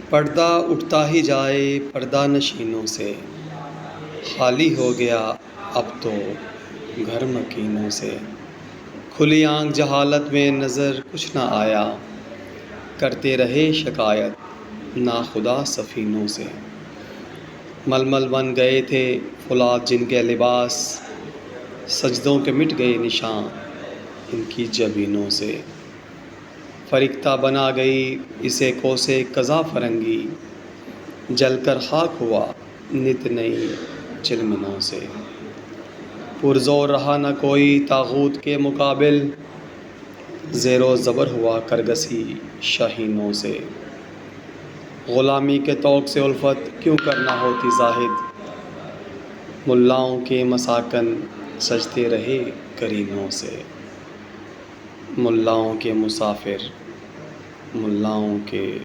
پردہ اٹھتا ہی جائے پردہ نشینوں سے، خالی ہو گیا اب تو گھر مکینوں سے۔ کھلی آنکھ جہالت میں نظر کچھ نہ آیا، کرتے رہے شکایت ناخدا سفینوں سے۔ ململ بن گئے تھے فولاد جن کے لباس، سجدوں کے مٹ گئے نشان ان کی جبینوں سے۔ فریختہ بنا گئی اسے کوسے قضا فرنگی، جل کر خاک ہوا نت نئی چلمنوں سے۔ پرزور رہا نہ کوئی طاغوت کے مقابل، زیر و زبر ہوا کرگسی شاہینوں سے۔ غلامی کے طوق سے الفت کیوں کرنا ہوتی زاہد، ملاؤں کے مساکن سجتے رہے کرینوں سے۔ ملاؤں کے مسافر، ملاؤں کے